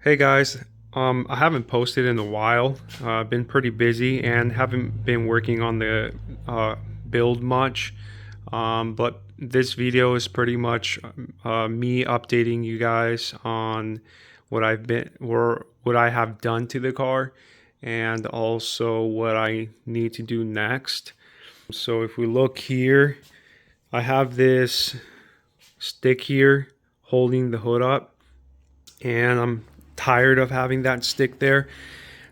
Hey guys, I haven't posted in a while. I've been pretty busy and haven't been working on the build much. But this video is pretty much me updating you guys on what I have done to the car, and also what I need to do next. So if we look here, I have this stick here holding the hood up, and I'm tired of having that stick there.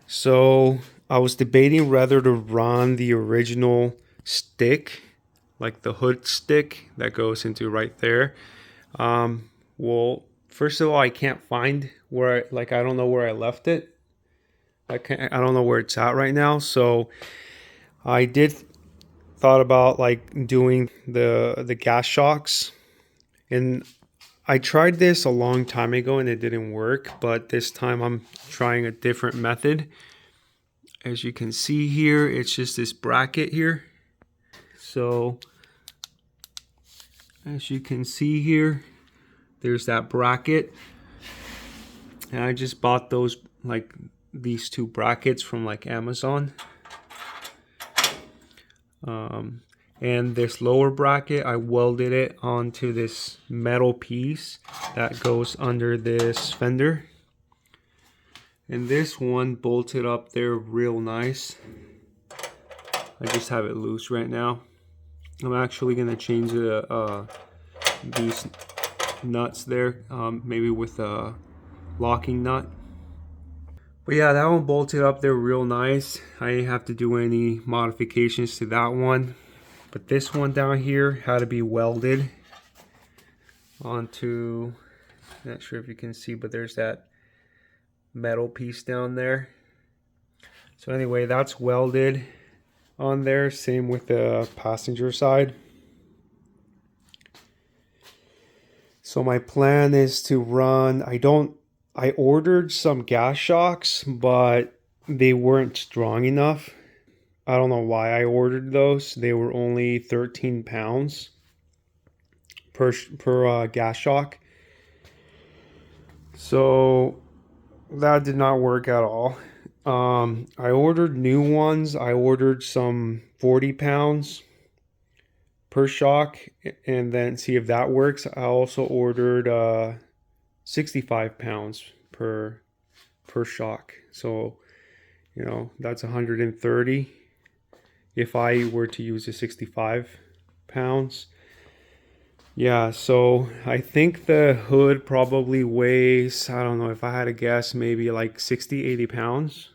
So I was debating whether to run the original stick, like the hood stick that goes into right there. Well, first of all, I can't find I don't know where I left it. I don't know where it's at right now. So I did thought about like doing the gas shocks, and I tried this a long time ago and it didn't work, but this time I'm trying a different method. As you can see here, it's just this bracket here. So as you can see here, there's that bracket. And I just bought these two brackets from like Amazon. And this lower bracket, I welded it onto this metal piece that goes under this fender. And this one bolted up there real nice. I just have it loose right now. I'm actually gonna change these nuts there, maybe with a locking nut. But yeah, that one bolted up there real nice. I didn't have to do any modifications to that one. But this one down here had to be welded onto, not sure if you can see, but there's that metal piece down there. So anyway, that's welded on there. Same with the passenger side. So my plan is to run, I ordered some gas shocks, but they weren't strong enough. I don't know why I ordered those. They were only 13 pounds per gas shock. So that did not work at all. I ordered new ones. I ordered some 40 pounds per shock, and then see if that works. I also ordered 65 pounds per shock. So, that's 130 if I were to use the 65 pounds. Yeah, so I think the hood probably weighs, I don't know, if I had to guess, maybe like 60-80 pounds.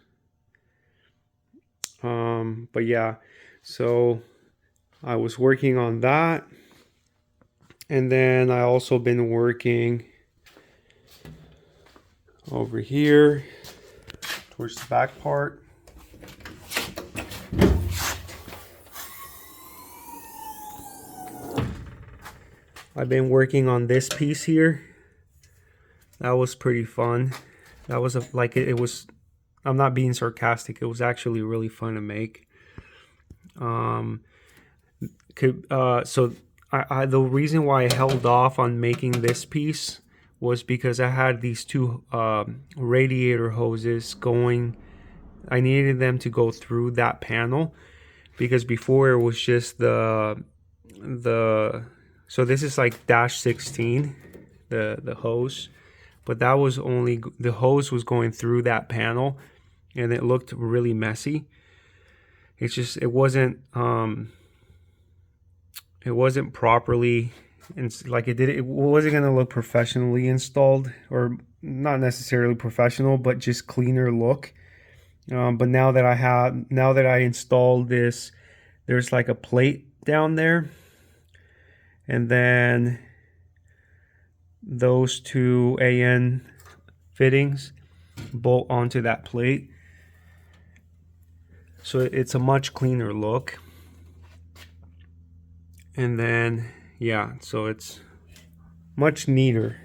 But yeah, so I was working on that. And then I also been working over here towards the back part. I've been working on this piece here. That was pretty fun. That was it was, I'm not being sarcastic, it was actually really fun to make. So the reason why I held off on making this piece was because I had these two radiator hoses going. I needed them to go through that panel, because before it was just the so this is like dash 16, the hose, but that was only, the hose was going through that panel, and it looked really messy. It wasn't properly, and it wasn't going to look professionally installed, or not necessarily professional, but just cleaner look. But now that I installed this, there's like a plate down there, and then those two AN fittings bolt onto that plate, so it's a much cleaner look. And then yeah, so it's much neater.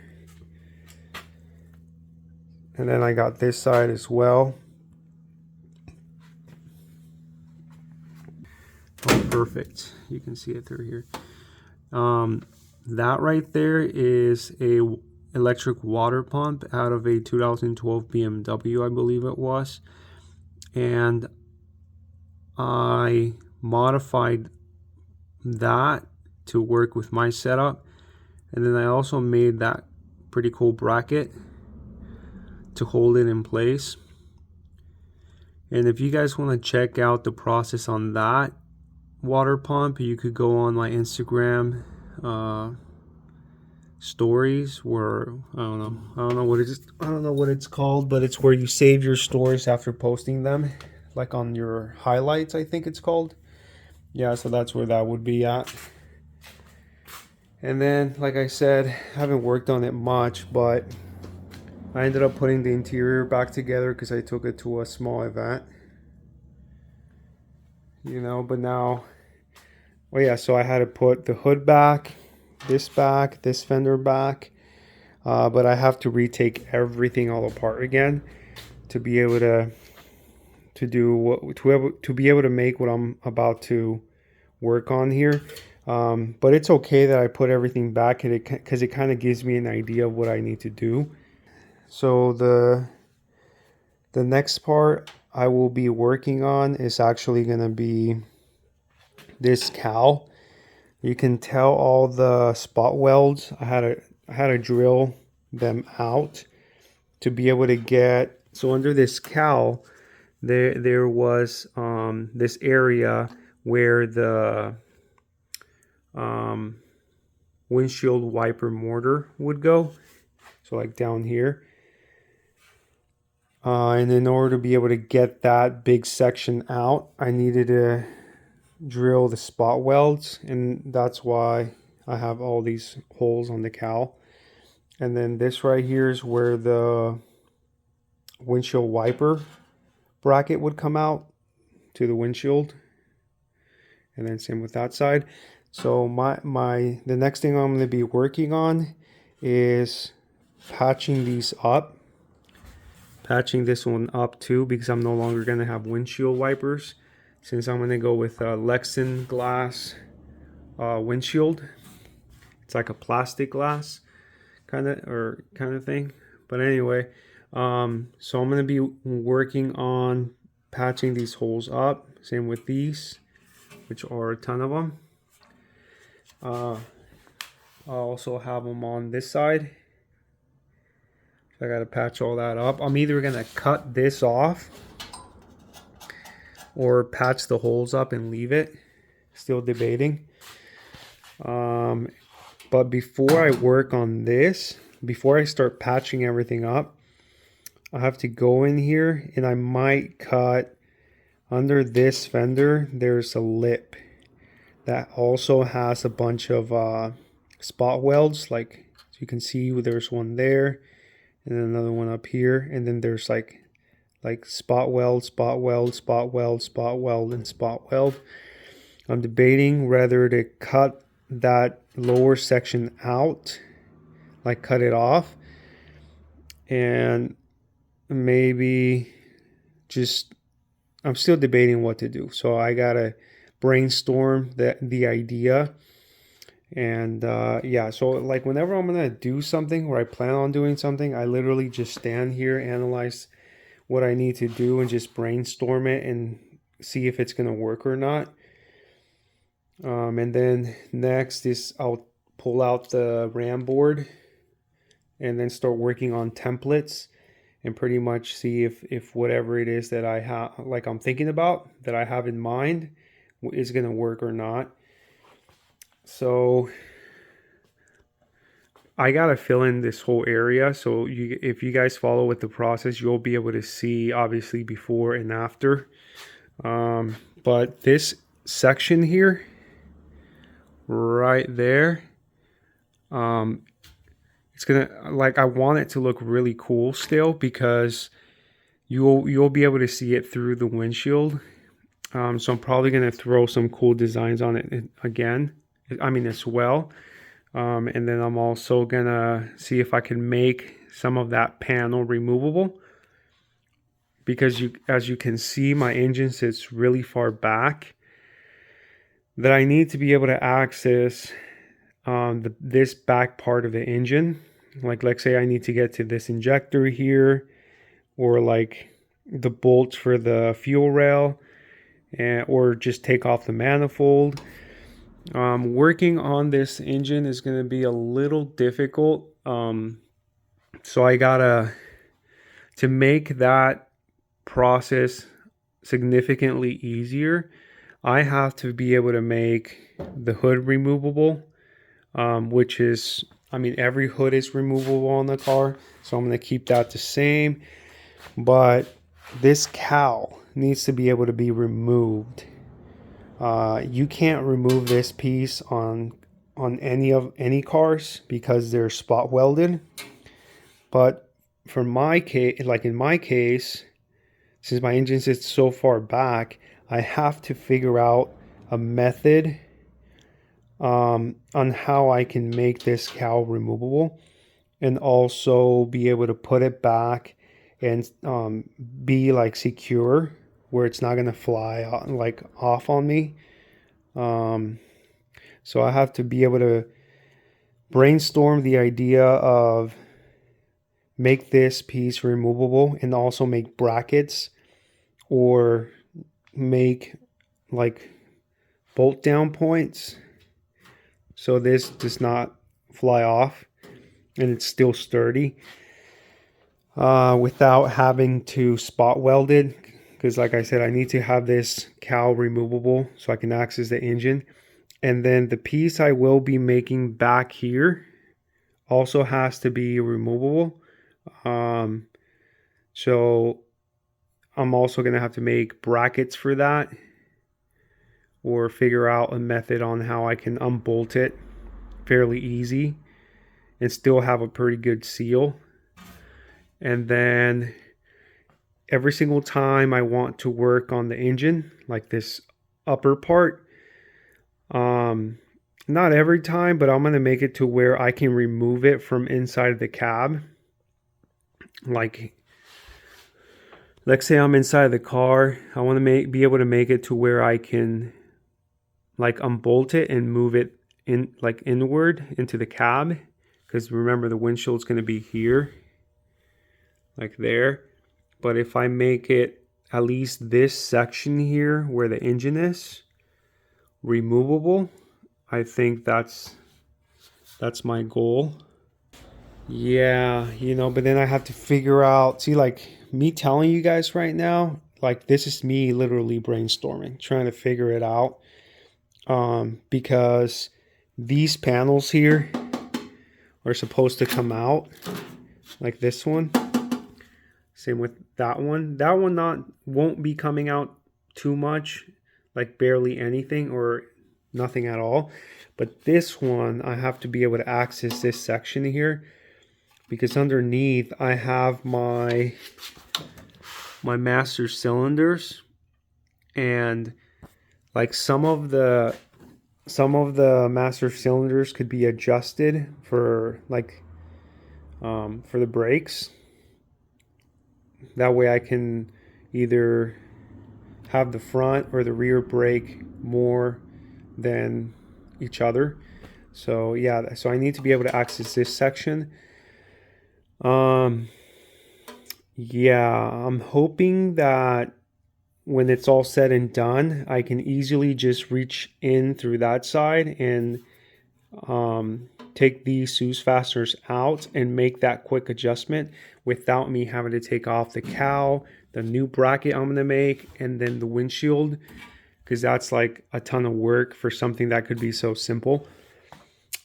And then I got this side as well. Oh, perfect. You can see it through here. That right there is electric water pump out of a 2012 BMW, I believe it was. And I modified that to work with my setup. And then I also made that pretty cool bracket to hold it in place. And if you guys want to check out the process on that water pump, you could go on my Instagram stories, where I don't know what it's called, but it's where you save your stories after posting them, like on your highlights, I think it's called. Yeah, so that's where that would be at. And then, like I said, I haven't worked on it much, but I ended up putting the interior back together because I took it to a small event, you know. But now, well, yeah, so I had to put the hood back, this fender back, but I have to retake everything all apart again to be able to be able to make what I'm about to work on here. But it's okay that I put everything back because it kind of gives me an idea of what I need to do. So the next part I will be working on is actually going to be this cowl. You can tell all the spot welds. I had to drill them out to be able to get. So under this cowl, there was this area where the windshield wiper mortar would go. So like down here. And in order to be able to get that big section out, I needed to drill the spot welds, and that's why I have all these holes on the cowl. And then this right here is where the windshield wiper bracket would come out to the windshield, and then same with that side. So the next thing I'm going to be working on is patching these up. Patching this one up too, because I'm no longer going to have windshield wipers, since I'm going to go with a Lexan glass windshield. It's like a plastic glass kind of thing. But anyway, so I'm going to be working on patching these holes up. Same with these, which are a ton of them. I also have them on this side. I got to patch all that up. I'm either going to cut this off or patch the holes up and leave it. Still debating. But before I work on this, before I start patching everything up, I have to go in here and I might cut under this fender. There's a lip that also has a bunch of spot welds. Like you can see, there's one there. And then another one up here, and then there's like spot weld, spot weld, spot weld, spot weld, and spot weld. I'm debating whether to cut that lower section out, like cut it off, and maybe just, I'm still debating what to do. So I gotta brainstorm the idea. And yeah, so like whenever I'm gonna do something, or I plan on doing something, I literally just stand here, analyze what I need to do, and just brainstorm it and see if it's gonna work or not. And then next is I'll pull out the RAM board and then start working on templates and pretty much see if whatever it is that I have, like I'm thinking about, that I have in mind, is gonna work or not. So I gotta fill in this whole area. So if you guys follow with the process, you'll be able to see obviously before and after. But this section here, right there, it's gonna, like, I want it to look really cool still, because you'll be able to see it through the windshield. So I'm probably gonna throw some cool designs on it again. As well. And then I'm also gonna see if I can make some of that panel removable, because as you can see, my engine sits really far back, that I need to be able to access this back part of the engine Like let's say I need to get to this injector here, or like the bolts for the fuel rail, or just take off the manifold. Working on this engine is going to be a little difficult. So I gotta, to make that process significantly easier, I have to be able to make the hood removable, which is, I mean, every hood is removable on the car, so I'm going to keep that the same. But this cowl needs to be able to be removed. You can't remove this piece on any cars because they're spot welded. But for my case, like in my case, since my engine sits so far back, I have to figure out a method on how I can make this cowl removable, and also be able to put it back and be like secure where it's not gonna fly like off on me. So I have to be able to brainstorm the idea of make this piece removable, and also make brackets or make like bolt down points so this does not fly off and it's still sturdy, without having to spot weld it. Because like I said, I need to have this cowl removable so I can access the engine. And then the piece I will be making back here also has to be removable. So I'm also going to have to make brackets for that, or figure out a method on how I can unbolt it fairly easy and still have a pretty good seal. And then every single time I want to work on the engine, like this upper part, not every time, but I'm going to make it to where I can remove it from inside of the cab. Like, let's say I'm inside the car, I want to be able to make it to where I can like unbolt it and move it in like inward into the cab, because remember the windshield's going to be here, like there. But if I make it at least this section here where the engine is removable, I think that's my goal. Yeah, you know, but then I have to figure out, see, like me telling you guys right now, like this is me literally brainstorming, trying to figure it out. Because these panels here are supposed to come out like this one. Same with that one. That one won't be coming out too much, like barely anything or nothing at all. But this one, I have to be able to access this section here, because underneath I have my master cylinders, and like some of the master cylinders could be adjusted for like for the brakes. That way I can either have the front or the rear brake more than each other. So yeah, so I need to be able to access this section. Yeah, I'm hoping that when it's all said and done, I can easily just reach in through that side and take these Suze fasteners out and make that quick adjustment without me having to take off the cowl, the new bracket I'm going to make, and then the windshield, because that's like a ton of work for something that could be so simple.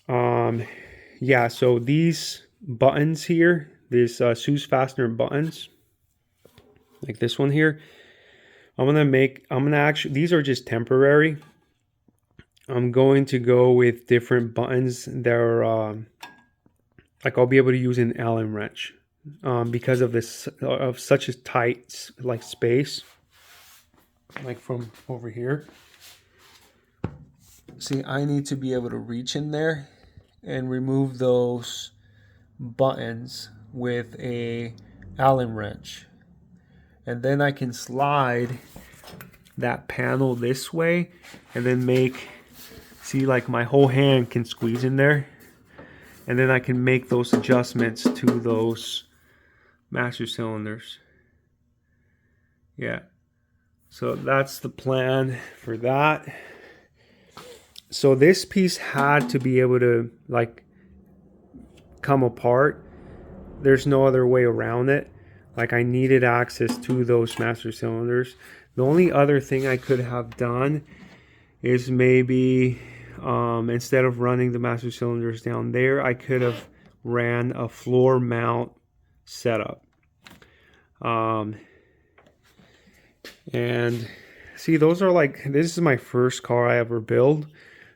Yeah, so these buttons here, these Suze fastener buttons, like this one here, I'm gonna actually, these are just temporary. I'm going to go with different buttons that are like I'll be able to use an Allen wrench, because of this, of such a tight like space, like from over here. See, I need to be able to reach in there and remove those buttons with a Allen wrench, and then I can slide that panel this way and then make, see, like my whole hand can squeeze in there and then I can make those adjustments to those master cylinders. Yeah, so that's the plan for that. So this piece had to be able to like come apart. There's no other way around it. Like, I needed access to those master cylinders. The only other thing I could have done is maybe instead of running the master cylinders down there, I could have ran a floor mount setup. And see, those are like, this is my first car I ever build.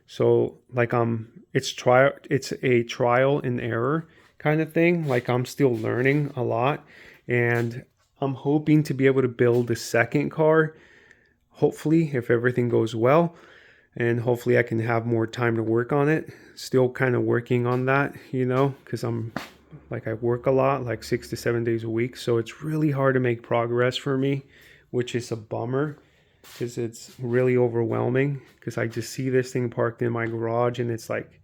So like it's a trial and error kind of thing. Like, I'm still learning a lot, and I'm hoping to be able to build a second car, hopefully, if everything goes well, and hopefully I can have more time to work on it. Still kind of working on that, you know, because I work a lot, like 6 to 7 days a week, so it's really hard to make progress for me, which is a bummer because it's really overwhelming, because I just see this thing parked in my garage and it's like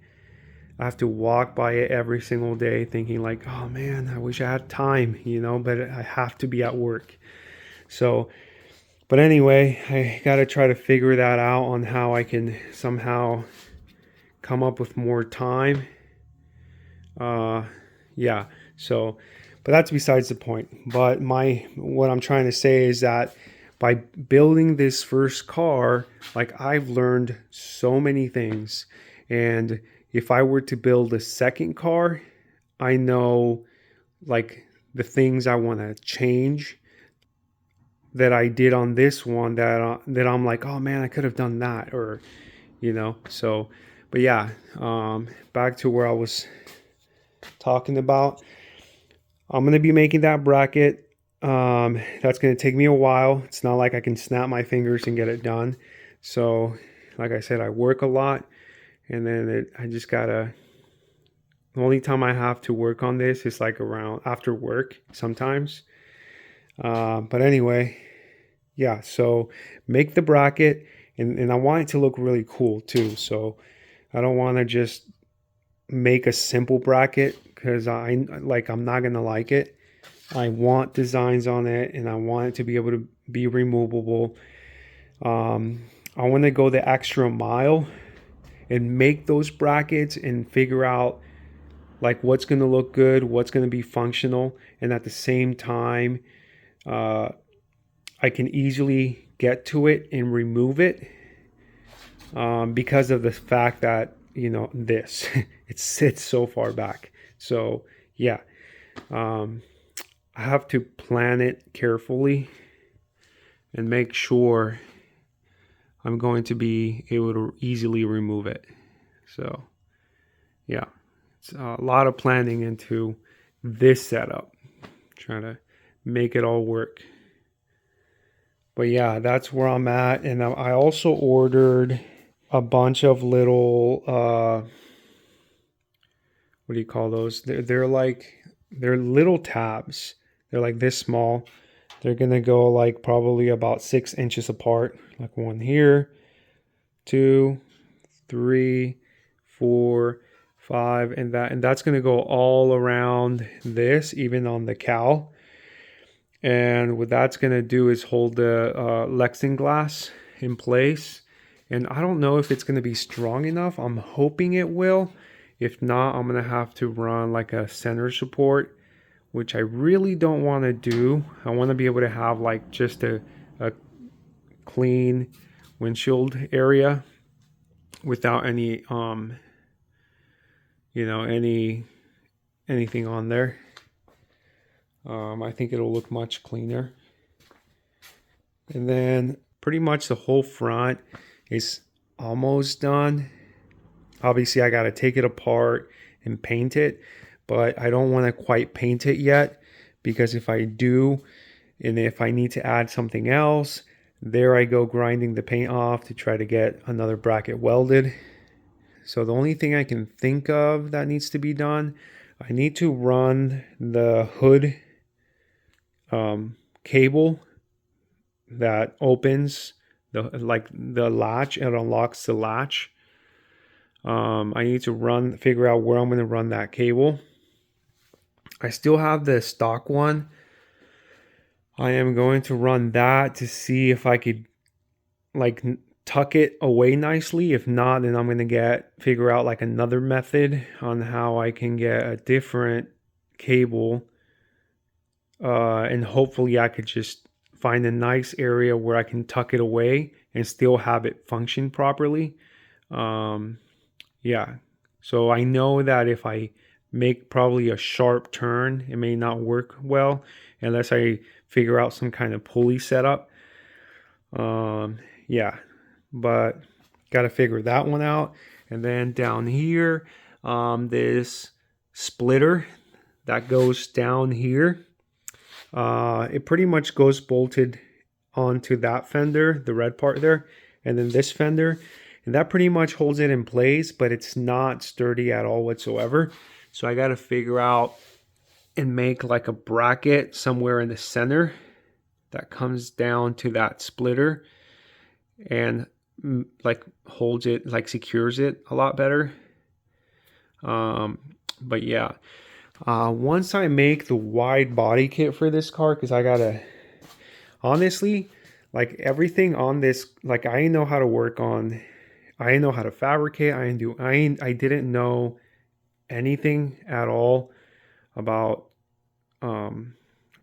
I have to walk by it every single day thinking like, oh man, I wish I had time, you know, but I have to be at work. So, but anyway, I got to try to figure that out on how I can somehow come up with more time. Yeah, so, but that's besides the point. But what I'm trying to say is that by building this first car, like, I've learned so many things. And if I were to build a second car, I know like the things I want to change that I did on this one that I'm like, oh man, I could have done that, or you know. So, but yeah, back to where I was talking about. I'm gonna be making that bracket. That's gonna take me a while. It's not like I can snap my fingers and get it done. So, like I said, I work a lot, and then I just gotta. The only time I have to work on this is like around after work sometimes. But anyway, yeah. So make the bracket, and I want it to look really cool too. So I don't want to just make a simple bracket because I'm not gonna like it. I want designs on it, and I want it to be able to be removable. I want to go the extra mile and make those brackets and figure out like what's going to look good, what's going to be functional, and at the same time, I can easily get to it and remove it because of the fact that, you know, this it sits so far back. So yeah, I have to plan it carefully and make sure I'm going to be able to easily remove it. So yeah, it's a lot of planning into this setup, trying to make it all work. But yeah, that's where I'm at. And I also ordered a bunch of little, what do you call those? They're little tabs. They're like this small. They're going to go like probably about 6 inches apart. Like one here, 2, 3, 4, 5, and that's going to go all around this, even on the cowl. And what that's going to do is hold the Lexinglass in place. And I don't know if it's going to be strong enough. I'm hoping it will. If not, I'm going to have to run like a center support, which I really don't want to do. I want to be able to have like just a clean windshield area without any anything on there. I think it'll look much cleaner. And then pretty much the whole front is almost done. Obviously, I got to take it apart and paint it, but I don't want to quite paint it yet, because if I do, and if I need to add something else, there I go grinding the paint off to try to get another bracket welded. So the only thing I can think of that needs to be done, I need to run the hood cable that opens the latch and unlocks the latch. I need to figure out where I'm going to run that cable. I still have the stock one. I am going to run that to see if I could like tuck it away nicely. If not, then I'm going to figure out like another method on how I can get a different cable. And hopefully I could just find a nice area where I can tuck it away and still have it function properly. Yeah. So I know that if I make probably a sharp turn, it may not work well unless I figure out some kind of pulley setup. Yeah, but got to figure that one out. And then down here, this splitter that goes down here. It pretty much goes bolted onto that fender, the red part there, and then this fender. And that pretty much holds it in place, but it's not sturdy at all whatsoever. So I got to figure out and make like a bracket somewhere in the center that comes down to that splitter and like holds it, like secures it a lot better. But yeah, once I make the wide body kit for this car, because I gotta, honestly, like everything on this, like I know how to work on, I know how to fabricate. I didn't know anything at all about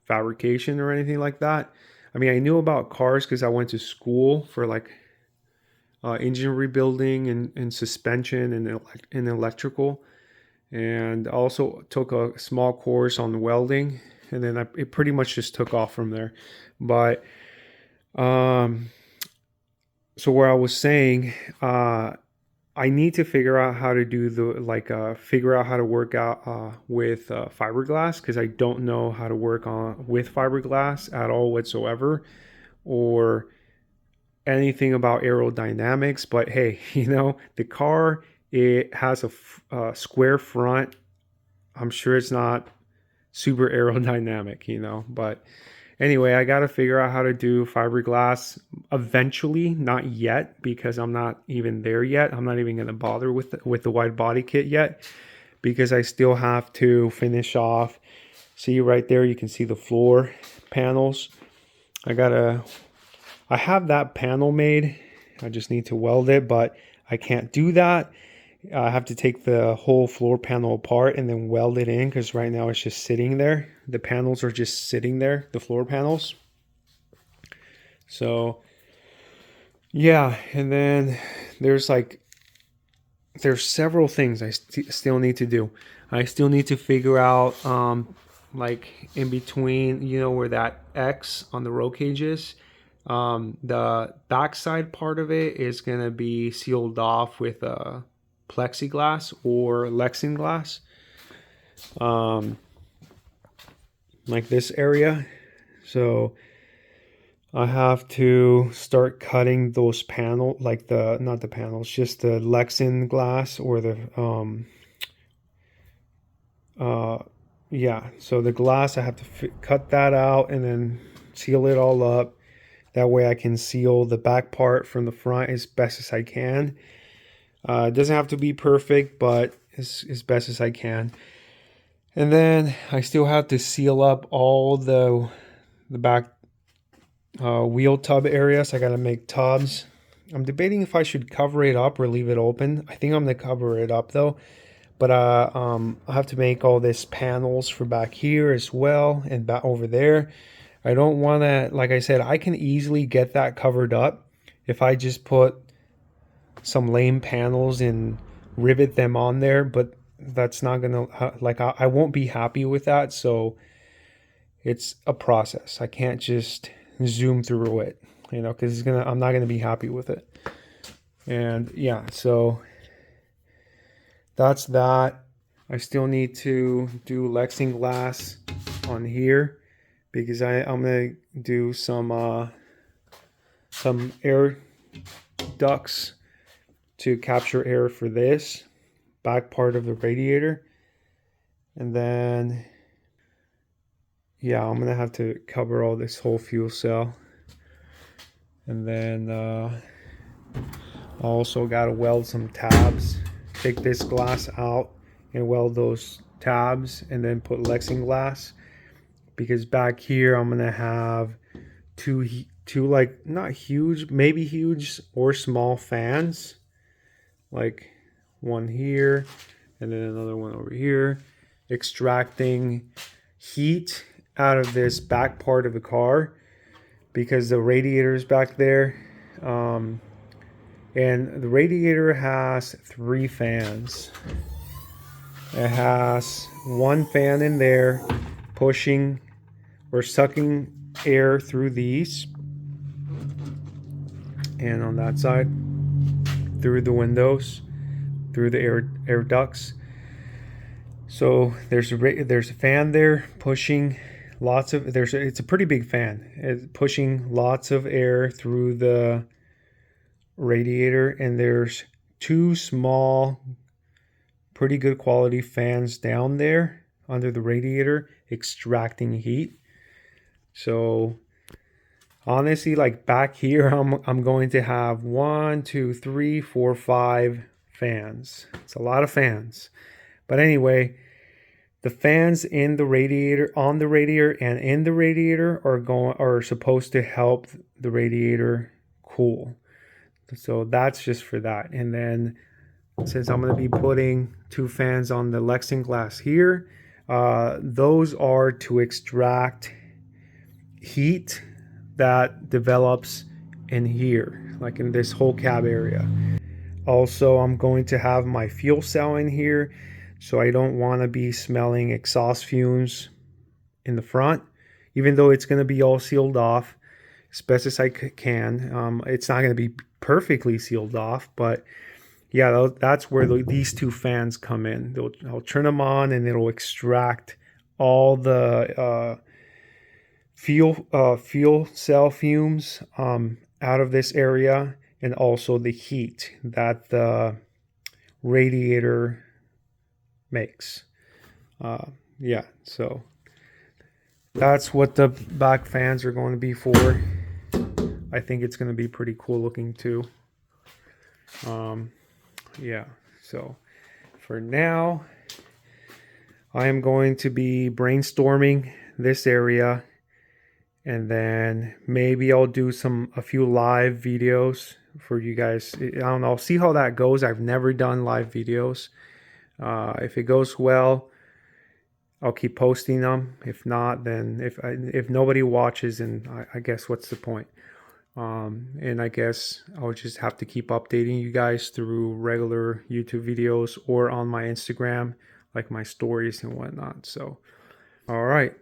fabrication or anything like that. I mean, I knew about cars because I went to school for like engine rebuilding and suspension and electrical, and also took a small course on welding, and then it pretty much just took off from there. But so where I was saying, I need to figure out how to do figure out how to work out with fiberglass, because I don't know how to work with fiberglass at all whatsoever, or anything about aerodynamics. But hey, the car, it has a square front. I'm sure it's not super aerodynamic, but anyway, I got to figure out how to do fiberglass eventually, not yet, because I'm not even there yet. I'm not even going to bother with the wide body kit yet, because I still have to finish off. See right there, you can see the floor panels. I have that panel made. I just need to weld it, but I can't do that. I have to take the whole floor panel apart and then weld it in, because right now it's just sitting there. The panels are just sitting there, the floor panels. So yeah, and then there's several things I still need to do. I still need to figure out like in between, where that X on the roll cage is. The backside part of it is gonna be sealed off with a plexiglass or Lexinglass, like this area. So I have to start cutting those panels, like not the panels, just the Lexinglass or the yeah. So the glass, I have to cut that out and then seal it all up. That way I can seal the back part from the front as best as I can. It doesn't have to be perfect, but as best as I can. And then I still have to seal up all the back wheel tub areas. So I got to make tubs. I'm debating if I should cover it up or leave it open. I think I'm going to cover it up though. But I have to make all these panels for back here as well, and back over there. I don't want to, like I said, I can easily get that covered up if I just put some lame panels and rivet them on there, but that's not gonna, like, I won't be happy with that. So it's a process. I can't just zoom through it, because I'm not gonna be happy with it. And yeah, so that's that. I still need to do Lexinglass on here, because I'm gonna do some air ducts to capture air for this back part of the radiator. And then yeah, I'm gonna have to cover all this whole fuel cell. And then I also gotta weld some tabs take this glass out and weld those tabs and then put Lexinglass, because back here I'm gonna have two like not huge, maybe huge or small fans, like one here and then another one over here, extracting heat out of this back part of the car because the radiator is back there. And the radiator has 3 fans. It has one fan in there pushing or sucking air through these, and on that side through the windows, through the air ducts. So there's a fan there pushing lots of, it's a pretty big fan. It's pushing lots of air through the radiator, and there's 2 small, pretty good quality fans down there under the radiator extracting heat. So honestly, like back here, I'm going to have 1, 2, 3, 4, 5 fans. It's a lot of fans. But anyway, the fans in the radiator, on the radiator and in the radiator are supposed to help the radiator cool. So that's just for that. And then since I'm going to be putting 2 fans on the Lexinglass here, those are to extract heat that develops in here, like in this whole cab area. Also, I'm going to have my fuel cell in here, so I don't want to be smelling exhaust fumes in the front, even though it's going to be all sealed off as best as I can. It's not going to be perfectly sealed off, but yeah, that's where these 2 fans come in. I'll turn them on and it'll extract all the fuel cell fumes out of this area, and also the heat that the radiator makes. Yeah, so that's what the back fans are going to be for. I think it's going to be pretty cool looking too. Yeah, so for now, I am going to be brainstorming this area, and then maybe I'll do a few live videos for you guys. I don't know, I'll see how that goes. I've never done live videos. If it goes well, I'll keep posting them. If not, then if nobody watches, then I guess what's the point? And I guess I'll just have to keep updating you guys through regular YouTube videos or on my Instagram, like my stories and whatnot. So, all right.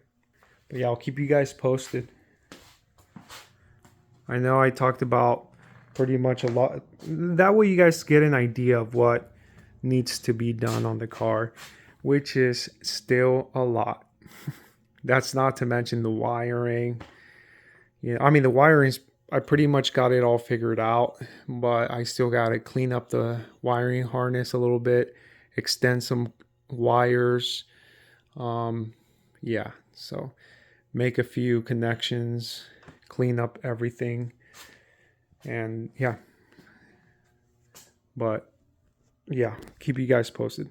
But yeah, I'll keep you guys posted. I know I talked about pretty much a lot. That way you guys get an idea of what needs to be done on the car, which is still a lot. That's not to mention the wiring. Yeah, I mean, the wiring's, I pretty much got it all figured out, but I still got to clean up the wiring harness a little bit, extend some wires. Yeah, so make a few connections, clean up everything, and yeah. But yeah, keep you guys posted.